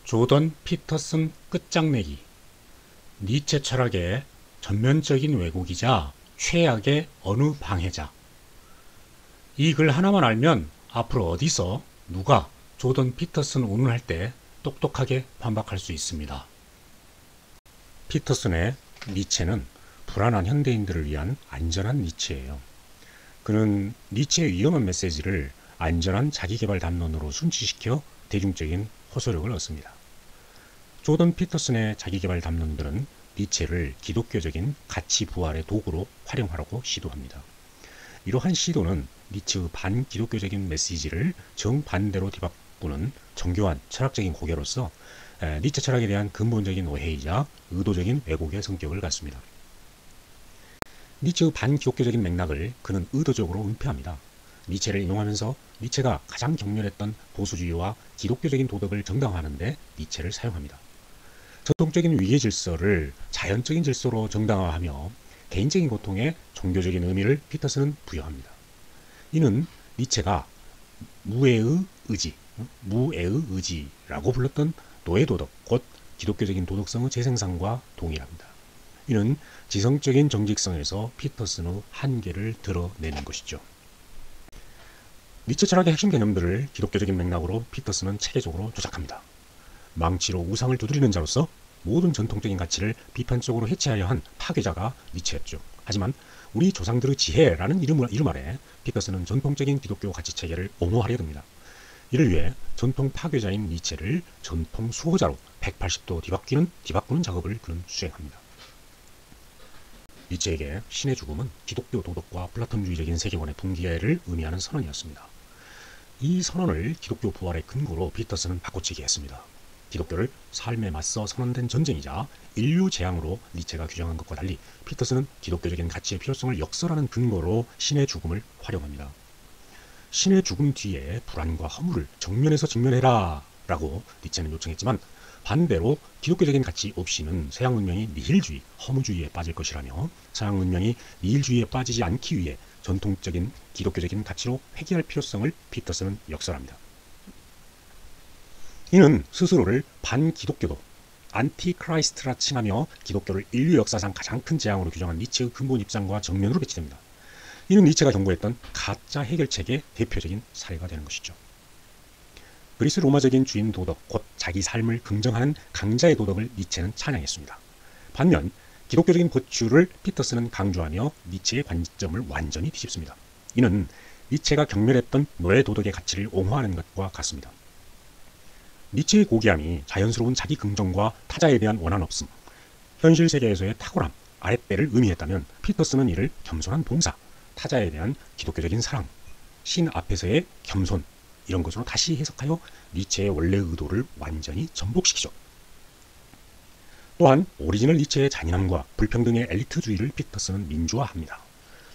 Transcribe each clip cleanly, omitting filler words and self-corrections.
조던 피터슨 끝장내기. 니체 철학의 전면적인 왜곡이자 최악의 어느 방해자. 이 글 하나만 알면 앞으로 어디서 누가 조던 피터슨 운운할 때 똑똑하게 반박할 수 있습니다. 피터슨의 니체는 불안한 현대인들을 위한 안전한 니체예요. 그는 니체의 위험한 메시지를 안전한 자기개발 담론으로 순치시켜 대중적인 호소력을 얻습니다. 조던 피터슨의 자기개발 담론들은 니체를 기독교적인 가치 부활의 도구로 활용하려고 시도합니다. 이러한 시도는 니체의 반기독교적인 메시지를 정반대로 뒤바꾸는 정교한 철학적인 고개로서 니체 철학에 대한 근본적인 오해이자 의도적인 왜곡의 성격을 갖습니다. 니체의 반기독교적인 맥락을 그는 의도적으로 은폐합니다. 니체를 인용하면서 니체가 가장 격렬했던 보수주의와 기독교적인 도덕을 정당화하는데 니체를 사용합니다. 전통적인 위계 질서를 자연적인 질서로 정당화하며 개인적인 고통에 종교적인 의미를 피터슨은 부여합니다. 이는 니체가 무애의 의지라고 불렀던 노예도덕, 곧 기독교적인 도덕성의 재생산과 동일합니다. 이는 지성적인 정직성에서 피터슨의 한계를 드러내는 것이죠. 니체 철학의 핵심 개념들을 기독교적인 맥락으로 피터슨은 체계적으로 조작합니다. 망치로 우상을 두드리는 자로서 모든 전통적인 가치를 비판적으로 해체하려 한 파괴자가 니체였죠. 하지만 우리 조상들의 지혜라는 이름 아래 피터슨은 전통적인 기독교 가치체계를 옹호하려 듭니다. 이를 위해 전통 파괴자인 니체를 전통 수호자로 180도 뒤바꾸는 작업을 그는 수행합니다. 니체에게 신의 죽음은 기독교 도덕과 플라톤주의적인 세계관의 붕괴를 의미하는 선언이었습니다. 이 선언을 기독교 부활의 근거로 피터슨은 바꿔치기 했습니다. 기독교를 삶에 맞서 선언된 전쟁이자 인류 재앙으로 니체가 규정한 것과 달리 피터슨은 기독교적인 가치의 필요성을 역설하는 근거로 신의 죽음을 활용합니다. 신의 죽음 뒤에 불안과 허물을 정면에서 직면해라 라고 니체는 요청했지만 반대로 기독교적인 가치 없이는 서양 문명이 니힐주의, 허무주의에 빠질 것이라며 서양 문명이 니힐주의에 빠지지 않기 위해 전통적인 기독교적인 가치로 회귀할 필요성을 피터슨은 역설합니다. 이는 스스로를 반기독교도, 안티크라이스트라 칭하며 기독교를 인류 역사상 가장 큰 재앙으로 규정한 니체의 근본 입장과 정면으로 배치됩니다. 이는 니체가 경고했던 가짜 해결책의 대표적인 사례가 되는 것이죠. 그리스 로마적인 주인 도덕, 곧 자기 삶을 긍정하는 강자의 도덕을 니체는 찬양했습니다. 반면 기독교적인 버추를 피터슨은 강조하며 니체의 관점을 완전히 뒤집습니다. 이는 니체가 경멸했던 노예 도덕의 가치를 옹호하는 것과 같습니다. 니체의 고귀함이 자연스러운 자기 긍정과 타자에 대한 원한 없음, 현실 세계에서의 탁월함, 아랫배를 의미했다면 피터슨은 이를 겸손한 봉사, 타자에 대한 기독교적인 사랑, 신 앞에서의 겸손 이런 것으로 다시 해석하여 니체의 원래 의도를 완전히 전복시키죠. 또한 오리지널 니체의 잔인함과 불평등의 엘리트주의를 피터슨은 민주화합니다.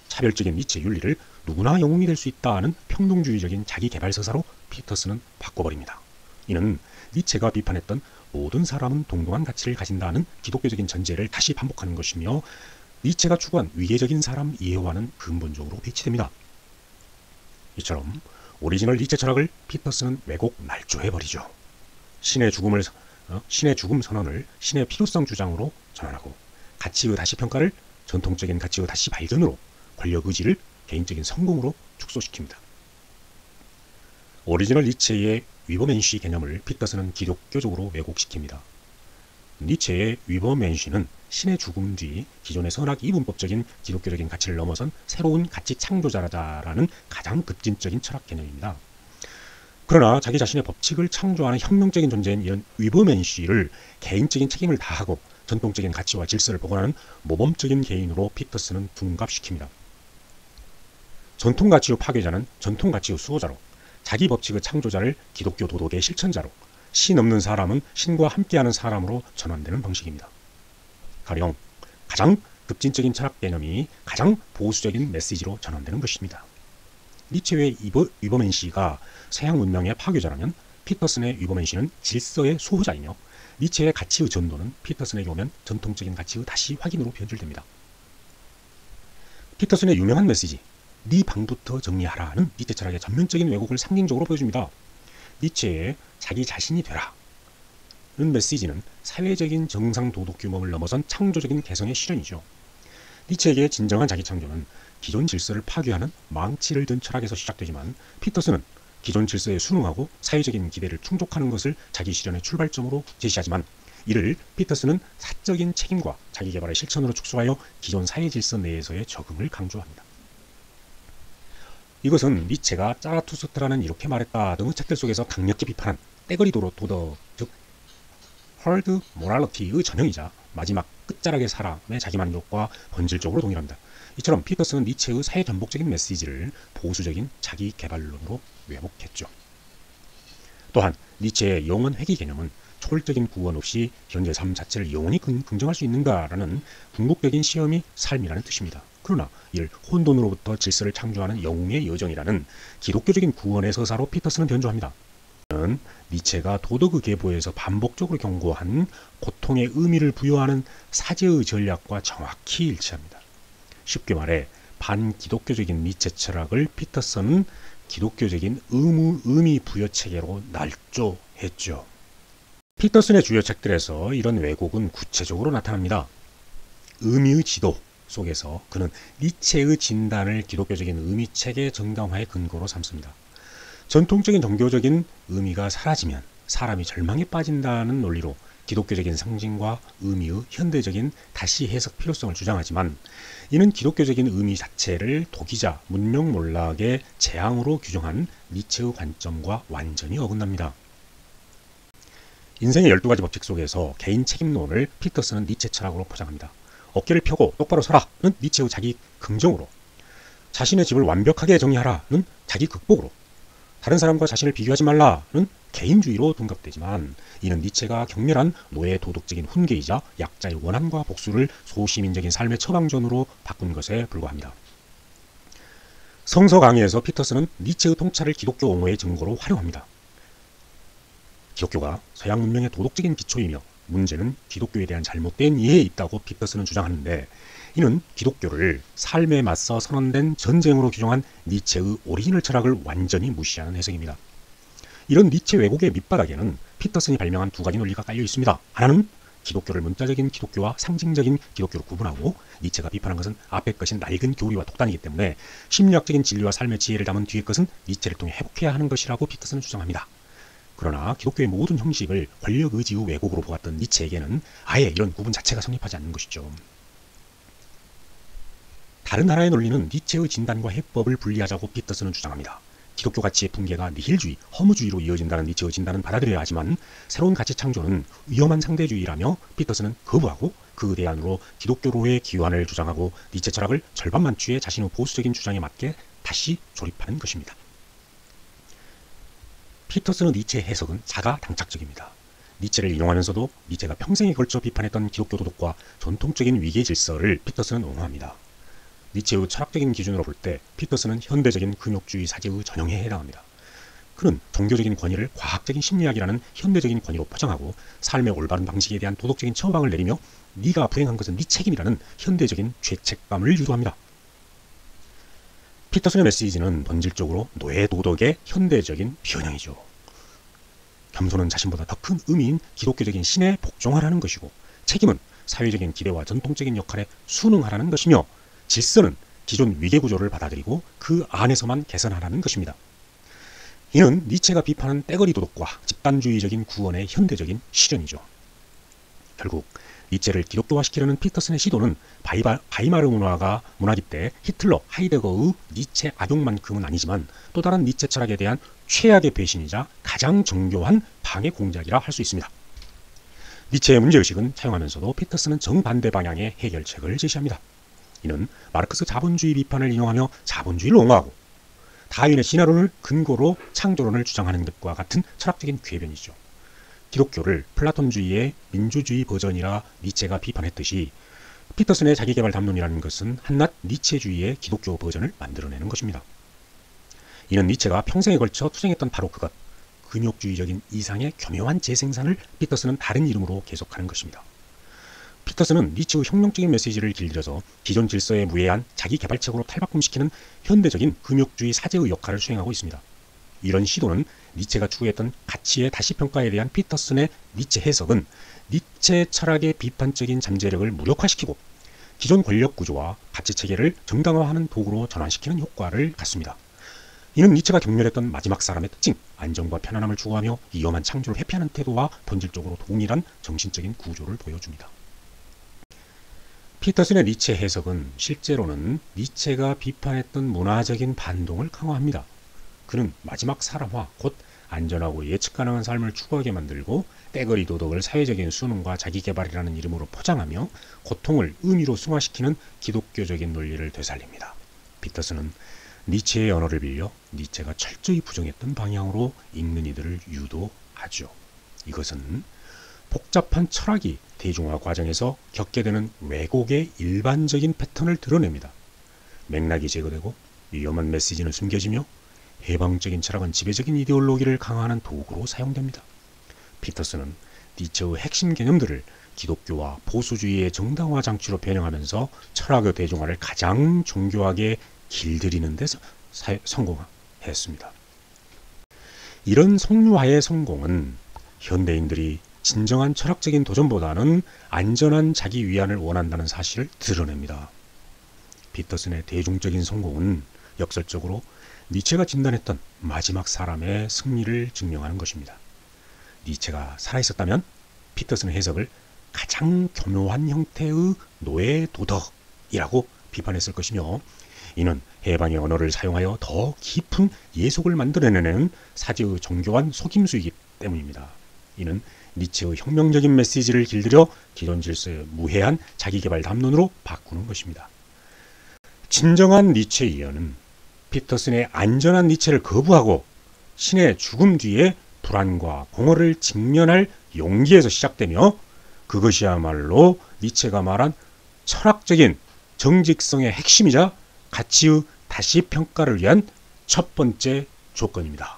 차별적인 니체 윤리를 누구나 영웅이 될 수 있다는 평등주의적인 자기개발서사로 피터슨은 바꿔버립니다. 이는 니체가 비판했던 모든 사람은 동등한 가치를 가진다는 기독교적인 전제를 다시 반복하는 것이며 니체가 추구한 위계적인 사람 이해와는 근본적으로 배치됩니다. 이처럼 오리지널 니체 철학을 피터슨은 왜곡 날조해버리죠. 신의 죽음 선언을 신의 필요성 주장으로 전환하고 가치의 다시 평가를 전통적인 가치의 다시 발견으로 권력 의지를 개인적인 성공으로 축소시킵니다. 오리지널 니체의 위버맨시 개념을 피터슨은 기독교적으로 왜곡시킵니다. 니체의 위버맨시는 신의 죽음 뒤 기존의 선악 이분법적인 기독교적인 가치를 넘어선 새로운 가치 창조자라는 가장 급진적인 철학 개념입니다. 그러나 자기 자신의 법칙을 창조하는 혁명적인 존재인 이런 위버맨시를 개인적인 책임을 다하고 전통적인 가치와 질서를 복원하는 모범적인 개인으로 피터슨은 둔갑시킵니다. 전통가치의 파괴자는 전통가치의 수호자로, 자기 법칙의 창조자를 기독교 도덕의 실천자로, 신 없는 사람은 신과 함께하는 사람으로 전환되는 방식입니다. 가령 가장 급진적인 철학 개념이 가장 보수적인 메시지로 전환되는 것입니다. 니체의 위버맨시가 서양 문명의 파괴자라면 피터슨의 위버맨시는 질서의 수호자이며 니체의 가치의 전도는 피터슨에게 오면 전통적인 가치의 다시 확인으로 변질됩니다. 피터슨의 유명한 메시지 네 방부터 정리하라는 니체 철학의 전면적인 왜곡을 상징적으로 보여줍니다. 니체의 자기 자신이 되라, 메시지는 사회적인 정상 도덕 규범을 넘어선 창조적인 개성의 실현이죠. 니체에게 진정한 자기 창조는 기존 질서를 파괴하는 망치를 든 철학에서 시작되지만, 피터슨은 기존 질서에 순응하고 사회적인 기대를 충족하는 것을 자기 실현의 출발점으로 제시하지만, 이를 피터슨은 사적인 책임과 자기 개발의 실천으로 축소하여 기존 사회 질서 내에서의 적응을 강조합니다. 이것은 니체가 짜라투스트라는 이렇게 말했다 등의 책들 속에서 강력히 비판한 떼거리 도덕, 즉 헐드 모랄리티의 전형이자 마지막 끝자락의 사람의 자기만족과 본질적으로 동일합니다. 이처럼 피터슨은 니체의 사회 전복적인 메시지를 보수적인 자기 개발론으로 왜곡했죠. 또한 니체의 영원 회귀 개념은 초월적인 구원 없이 현재 삶 자체를 영원히 긍정할 수 있는가라는 궁극적인 시험이 삶이라는 뜻입니다. 그러나 이를 혼돈으로부터 질서를 창조하는 영웅의 여정이라는 기독교적인 구원의 서사로 피터슨은 변조합니다. 는 니체가 도덕의 계보에서 반복적으로 경고한 고통의 의미를 부여하는 사제의 전략과 정확히 일치합니다. 쉽게 말해 반기독교적인 니체 철학을 피터슨은 기독교적인 의미 부여 체계로 날조했죠. 피터슨의 주요 책들에서 이런 왜곡은 구체적으로 나타납니다. 의미의 지도 속에서 그는 니체의 진단을 기독교적인 의미 체계 정당화의 근거로 삼습니다. 전통적인 종교적인 의미가 사라지면 사람이 절망에 빠진다는 논리로 기독교적인 상징과 의미의 현대적인 다시 해석 필요성을 주장하지만, 이는 기독교적인 의미 자체를 독이자 문명몰락의 재앙으로 규정한 니체의 관점과 완전히 어긋납니다. 인생의 12가지 법칙 속에서 개인 책임론을 피터슨은 니체 철학으로 포장합니다. 어깨를 펴고 똑바로 서라는 니체의 자기 긍정으로, 자신의 집을 완벽하게 정리하라는 자기 극복으로, 다른 사람과 자신을 비교하지 말라는 개인주의로 둔갑되지만, 이는 니체가 격렬한 노예 도덕적인 훈계이자 약자의 원함과 복수를 소시민적인 삶의 처방전으로 바꾼 것에 불과합니다. 성서 강의에서 피터슨은 니체의 통찰을 기독교 옹호의 증거로 활용합니다. 기독교가 서양 문명의 도덕적인 기초이며 문제는 기독교에 대한 잘못된 이해에 있다고 피터슨은 주장하는데, 이는 기독교를 삶에 맞서 선언된 전쟁으로 규정한 니체의 오리지널 철학을 완전히 무시하는 해석입니다. 이런 니체 왜곡의 밑바닥에는 피터슨이 발명한 두 가지 논리가 깔려 있습니다. 하나는 기독교를 문자적인 기독교와 상징적인 기독교로 구분하고, 니체가 비판한 것은 앞의 것인 낡은 교리와 독단이기 때문에 심리학적인 진리와 삶의 지혜를 담은 뒤의 것은 니체를 통해 회복해야 하는 것이라고 피터슨은 주장합니다. 그러나 기독교의 모든 형식을 권력 의지의 왜곡으로 보았던 니체에게는 아예 이런 구분 자체가 성립하지 않는 것이죠. 다른 하나의 논리는 니체의 진단과 해법을 분리하자고 피터슨은 주장합니다. 기독교 가치의 붕괴가 니힐주의, 허무주의로 이어진다는 니체의 진단은 받아들여야 하지만, 새로운 가치 창조는 위험한 상대주의라며 피터슨은 거부하고 그 대안으로 기독교로의 기환을 주장하고 니체 철학을 절반 만취해 자신의 보수적인 주장에 맞게 다시 조립하는 것입니다. 피터슨의 니체의 해석은 자가당착적입니다. 니체를 인용하면서도 니체가 평생에 걸쳐 비판했던 기독교 도덕과 전통적인 위계 질서를 피터슨은 옹호합니다. 니체의 철학적인 기준으로 볼 때 피터슨은 현대적인 금욕주의 사제의 전형에 해당합니다. 그는 종교적인 권위를 과학적인 심리학이라는 현대적인 권위로 포장하고 삶의 올바른 방식에 대한 도덕적인 처방을 내리며 네가 불행한 것은 네 책임이라는 현대적인 죄책감을 유도합니다. 피터슨의 메시지는 본질적으로 노예 도덕의 현대적인 변형이죠. 겸손은 자신보다 더 큰 의미인 기독교적인 신에 복종하라는 것이고, 책임은 사회적인 기대와 전통적인 역할에 순응하라는 것이며, 질서는 기존 위계구조를 받아들이고 그 안에서만 개선하라는 것입니다. 이는 니체가 비판한 떼거리 도덕과 집단주의적인 구원의 현대적인 실현이죠. 결국 니체를 기독교화시키려는 피터슨의 시도는 바이마르 문화기 때 히틀러, 하이데거의 니체 악용만큼은 아니지만 또 다른 니체 철학에 대한 최악의 배신이자 가장 정교한 방해 공작이라 할 수 있습니다. 니체의 문제의식은 차용하면서도 피터슨은 정반대 방향의 해결책을 제시합니다. 이는 마르크스 자본주의 비판을 인용하며 자본주의를 옹호하고 다윈의 신화론을 근거로 창조론을 주장하는 것과 같은 철학적인 궤변이죠. 기독교를 플라톤주의의 민주주의 버전이라 니체가 비판했듯이 피터슨의 자기개발 담론이라는 것은 한낱 니체주의의 기독교 버전을 만들어내는 것입니다. 이는 니체가 평생에 걸쳐 투쟁했던 바로 그것, 금욕주의적인 이상의 교묘한 재생산을 피터슨은 다른 이름으로 계속하는 것입니다. 피터슨은 니체의 혁명적인 메시지를 길들여서 기존 질서에 무해한 자기 개발책으로 탈바꿈시키는 현대적인 금욕주의 사제의 역할을 수행하고 있습니다. 이런 시도는 니체가 추구했던 가치의 다시평가에 대한 피터슨의 니체 해석은 니체 철학의 비판적인 잠재력을 무력화시키고 기존 권력 구조와 가치 체계를 정당화하는 도구로 전환시키는 효과를 갖습니다. 이는 니체가 경멸했던 마지막 사람의 특징, 안정과 편안함을 추구하며 위험한 창조를 회피하는 태도와 본질적으로 동일한 정신적인 구조를 보여줍니다. 피터슨의 니체 해석은 실제로는 니체가 비판했던 문화적인 반동을 강화합니다. 그는 마지막 사람화, 곧 안전하고 예측 가능한 삶을 추구하게 만들고 떼거리 도덕을 사회적인 수능과 자기개발이라는 이름으로 포장하며 고통을 의미로 승화시키는 기독교적인 논리를 되살립니다. 피터슨은 니체의 언어를 빌려 니체가 철저히 부정했던 방향으로 읽는 이들을 유도하죠. 이것은 복잡한 철학이 대중화 과정에서 겪게 되는 왜곡의 일반적인 패턴을 드러냅니다. 맥락이 제거되고 위험한 메시지는 숨겨지며 해방적인 철학은 지배적인 이데올로기를 강화하는 도구로 사용됩니다. 피터슨은 니체의 핵심 개념들을 기독교와 보수주의의 정당화 장치로 변형하면서 철학의 대중화를 가장 정교하게 길들이는 데서 성공했습니다. 이런 성류화의 성공은 현대인들이 진정한 철학적인 도전보다는 안전한 자기 위안을 원한다는 사실을 드러냅니다. 피터슨의 대중적인 성공은 역설적으로 니체가 진단했던 마지막 사람의 승리를 증명하는 것입니다. 니체가 살아있었다면 피터슨의 해석을 가장 교묘한 형태의 노예 도덕이라고 비판했을 것이며, 이는 해방의 언어를 사용하여 더 깊은 예속을 만들어내는 사제의 정교한 속임수이기 때문입니다. 이는 니체의 혁명적인 메시지를 길들여 기존 질서의 무해한 자기개발 담론으로 바꾸는 것입니다. 진정한 니체 이해는 피터슨의 안전한 니체를 거부하고 신의 죽음 뒤에 불안과 공허를 직면할 용기에서 시작되며, 그것이야말로 니체가 말한 철학적인 정직성의 핵심이자 가치의 다시 평가를 위한 첫 번째 조건입니다.